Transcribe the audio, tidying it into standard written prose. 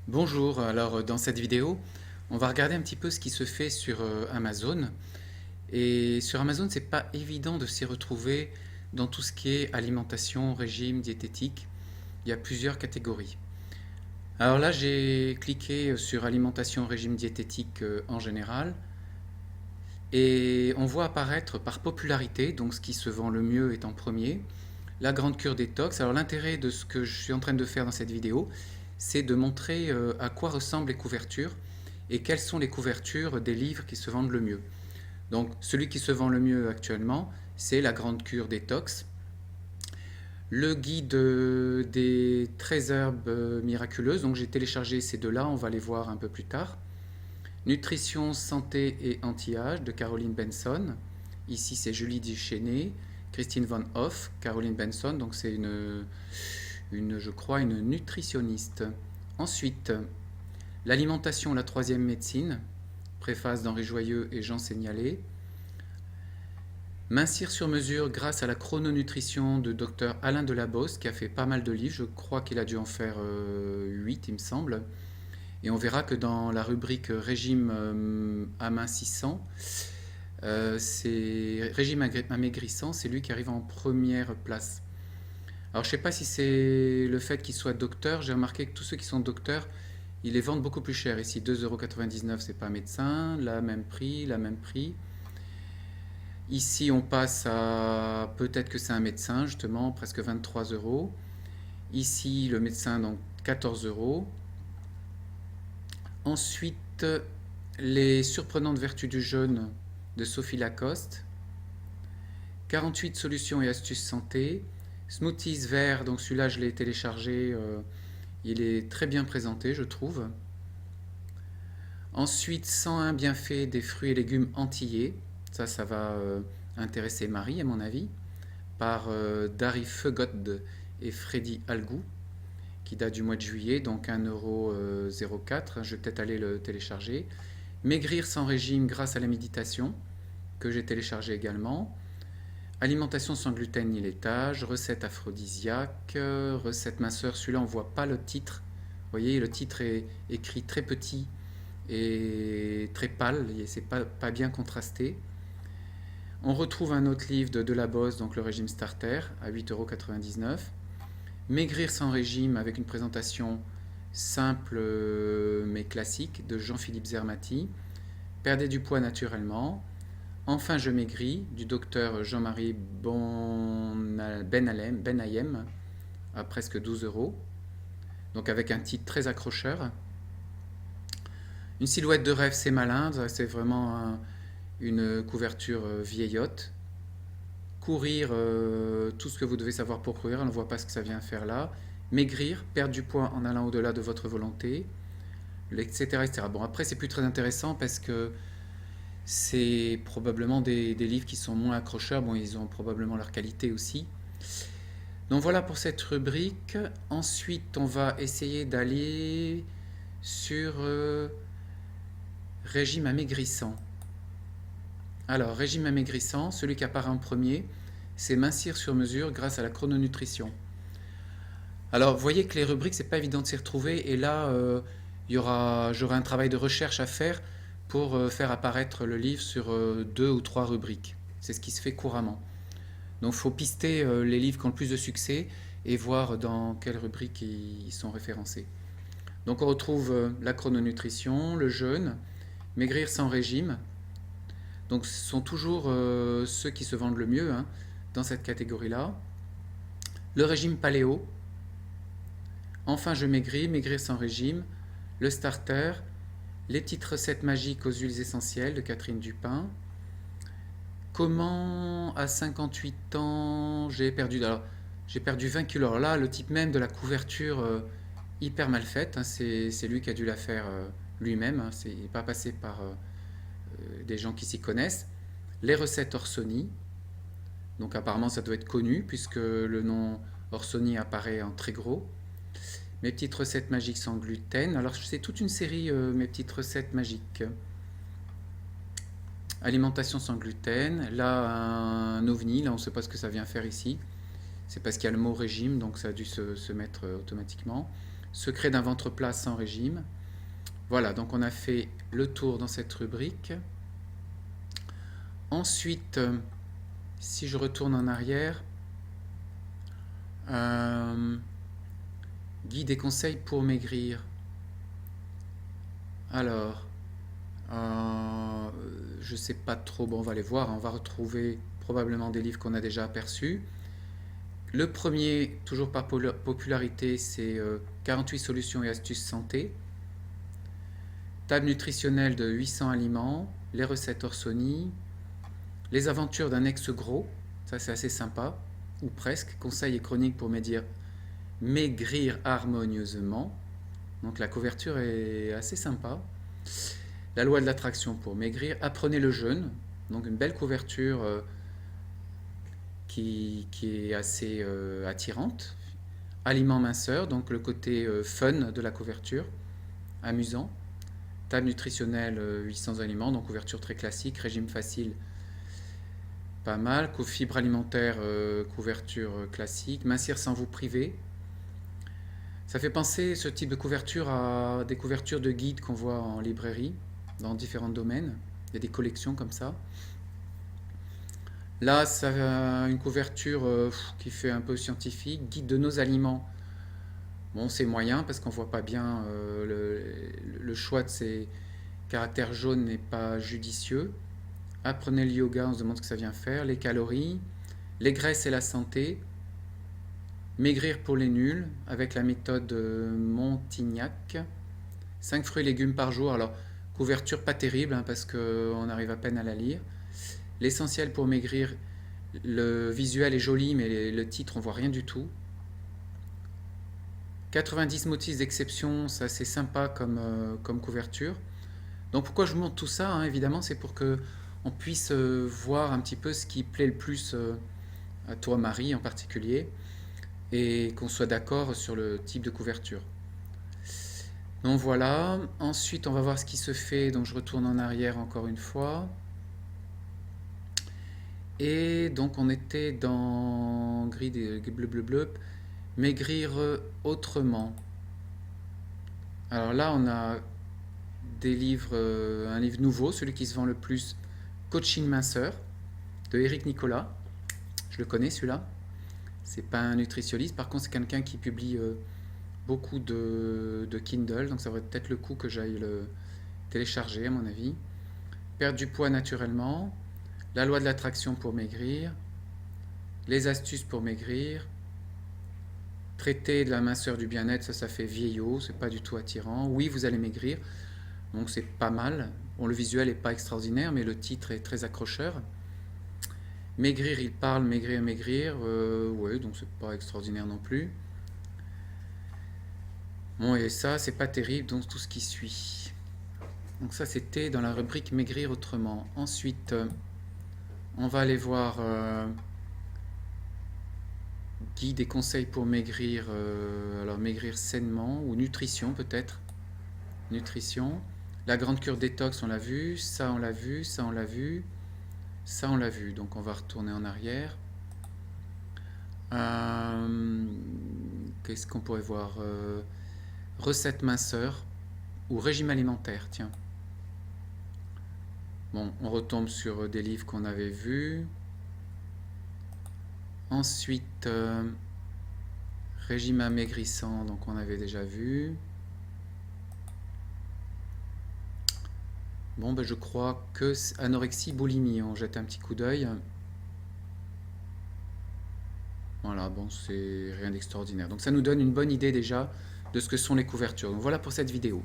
Bonjour, alors dans cette vidéo, on va regarder un petit peu ce qui se fait sur Amazon. Et sur Amazon, c'est pas évident de s'y retrouver dans tout ce qui est alimentation, régime, diététique. Il y a plusieurs catégories. Alors là, j'ai cliqué sur alimentation, régime diététique en général. Et on voit apparaître par popularité, donc ce qui se vend le mieux est en premier, la grande cure détox. Alors l'intérêt de ce que je suis en train de faire dans cette vidéo, c'est de montrer à quoi ressemblent les couvertures et quelles sont les couvertures des livres qui se vendent le mieux. Donc celui qui se vend le mieux actuellement, c'est la grande cure détox. Le guide des 13 herbes miraculeuses, donc j'ai téléchargé ces deux-là, on va les voir un peu plus tard. Nutrition, santé et anti-âge de Caroline Benson. Ici c'est Julie Duchesnay, Christine Van Hoff, Caroline Benson, donc c'est je crois, une nutritionniste. Ensuite, l'alimentation, la troisième médecine, préface d'Henri Joyeux et Jean Seignalé. Mincir sur mesure grâce à la chrononutrition de Dr Alain Delabosse, qui a fait pas mal de livres, je crois qu'il a dû en faire 8, il me semble. Et on verra que dans la rubrique régime amincissant, c'est régime amaigrissant, c'est lui qui arrive en première place. Alors je ne sais pas si c'est le fait qu'il soit docteur, j'ai remarqué que tous ceux qui sont docteurs, ils les vendent beaucoup plus cher. Ici 2,99 €, c'est pas médecin, là même prix, là même prix. Ici on passe à peut-être que c'est un médecin justement, presque 23 euros. Ici le médecin donc 14 euros. Ensuite les surprenantes vertus du jeûne de Sophie Lacoste. 48 solutions et astuces santé. Smoothies verts, donc celui-là je l'ai téléchargé, il est très bien présenté je trouve. Ensuite 101 bienfaits des fruits et légumes antillais, ça va intéresser Marie à mon avis, par Dari Feugod et Freddy Algou, qui date du mois de juillet, donc 1,04 €, je vais peut-être aller le télécharger. Maigrir sans régime grâce à la méditation, que j'ai téléchargé également. Alimentation sans gluten ni laitage, recette aphrodisiaque, recette minceur, celui-là on ne voit pas le titre. Vous voyez, le titre est écrit très petit et très pâle, c'est pas bien contrasté. On retrouve un autre livre de Delabosse, donc le régime starter, à 8,99 €. Maigrir sans régime avec une présentation simple mais classique de Jean-Philippe Zermati. Perdez du poids naturellement. Enfin, je maigris du docteur Jean-Marie Benayem à presque 12 euros. Donc avec un titre très accrocheur. Une silhouette de rêve, c'est malin. C'est vraiment une couverture vieillotte. Courir, tout ce que vous devez savoir pour courir. On ne voit pas ce que ça vient faire là. Maigrir, perdre du poids en allant au-delà de votre volonté, etc., etc. Bon, après, c'est plus très intéressant parce que c'est probablement des livres qui sont moins accrocheurs. Bon, ils ont probablement leur qualité aussi. Donc voilà pour cette rubrique. Ensuite, on va essayer d'aller sur régime amaigrissant. Alors, régime amaigrissant, celui qui apparaît en premier, c'est mincir sur mesure grâce à la chrononutrition. Alors, vous voyez que les rubriques, c'est pas évident de s'y retrouver. Et là, j'aurai un travail de recherche à faire pour faire apparaître le livre sur 2 ou 3 rubriques. C'est ce qui se fait couramment. Donc il faut pister les livres qui ont le plus de succès et voir dans quelle rubrique ils sont référencés. Donc on retrouve la chrononutrition, le jeûne, maigrir sans régime. Donc ce sont toujours ceux qui se vendent le mieux hein, dans cette catégorie-là. Le régime paléo. Enfin je maigris, maigrir sans régime. Le starter. Les petites recettes magiques aux huiles essentielles de Catherine Dupin. Comment à 58 ans j'ai perdu 20 kilos. Alors là, le type même de la couverture hyper mal faite, hein, c'est lui qui a dû la faire lui-même. Hein, il n'est pas passé par des gens qui s'y connaissent. Les recettes Orsoni. Donc apparemment, ça doit être connu puisque le nom Orsoni apparaît en très gros. Mes petites recettes magiques sans gluten. Alors c'est toute une série, mes petites recettes magiques. Alimentation sans gluten. Là, un ovni. Là, on ne sait pas ce que ça vient faire ici. C'est parce qu'il y a le mot régime, donc ça a dû se mettre automatiquement. Secret d'un ventre plat sans régime. Voilà, donc on a fait le tour dans cette rubrique. Ensuite, si je retourne en arrière, guide et conseils pour maigrir. Alors, je sais pas trop, bon on va les voir, on va retrouver probablement des livres qu'on a déjà aperçus. Le premier, toujours par popularité, c'est 48 solutions et astuces santé. Table nutritionnelle de 800 aliments, les recettes Orsoni, les aventures d'un ex-gros, ça c'est assez sympa, ou presque, conseils et chroniques pour maigrir harmonieusement. Donc la couverture est assez sympa. La loi de l'attraction pour maigrir, apprenez le jeûne, donc une belle couverture qui est assez attirante. Aliments minceurs, donc le côté fun de la couverture, amusant. Table nutritionnelle 800 aliments, donc couverture très classique, régime facile, pas mal. Fibres alimentaires, couverture classique. Mincir sans vous priver. Ça fait penser ce type de couverture à des couvertures de guides qu'on voit en librairie dans différents domaines. Il y a des collections comme ça. Là, ça a une couverture qui fait un peu scientifique. Guide de nos aliments. Bon, c'est moyen parce qu'on voit pas bien le choix de ces caractères jaunes n'est pas judicieux. Apprenez le yoga, on se demande ce que ça vient faire. Les calories, les graisses et la santé. Maigrir pour les nuls avec la méthode Montignac. 5 fruits et légumes par jour. Alors, couverture pas terrible hein, parce qu'on arrive à peine à la lire. L'essentiel pour maigrir, le visuel est joli mais le titre on voit rien du tout. 90 motifs d'exception, ça c'est sympa comme couverture. Donc pourquoi je vous montre tout ça hein, évidemment c'est pour que on puisse voir un petit peu ce qui plaît le plus à toi Marie en particulier et qu'on soit d'accord sur le type de couverture. Donc voilà, ensuite on va voir ce qui se fait, donc je retourne en arrière encore une fois. Et donc on était dans gris bleu, maigrir autrement. Alors là on a des livres, un livre nouveau, celui qui se vend le plus, Coaching minceur, de Eric Nicolas. Je le connais celui-là. C'est pas un nutritionniste, par contre c'est quelqu'un qui publie beaucoup de Kindle, donc ça vaut peut-être le coup que j'aille le télécharger à mon avis. Perdre du poids naturellement, la loi de l'attraction pour maigrir, les astuces pour maigrir, traiter de la minceur du bien-être, ça fait vieillot, c'est pas du tout attirant. Oui, vous allez maigrir, donc c'est pas mal. Bon, le visuel est pas extraordinaire, mais le titre est très accrocheur. Maigrir, il parle, maigrir, maigrir, ouais, donc c'est pas extraordinaire non plus. Bon, et ça, c'est pas terrible, donc tout ce qui suit. Donc ça, c'était dans la rubrique maigrir autrement. Ensuite, on va aller voir guide et conseils pour maigrir, alors maigrir sainement ou nutrition peut-être. Nutrition. La grande cure détox, on l'a vu, ça on l'a vu, ça on l'a vu, ça on l'a vu. Donc on va retourner en arrière. Qu'est-ce qu'on pourrait voir recette minceur ou régime alimentaire, tiens. Bon, on retombe sur des livres qu'on avait vus. Ensuite, régime amaigrissant, donc on avait déjà vu. Bon, ben je crois que anorexie, boulimie, on jette un petit coup d'œil. Voilà, bon, c'est rien d'extraordinaire. Donc ça nous donne une bonne idée déjà de ce que sont les couvertures. Donc voilà pour cette vidéo.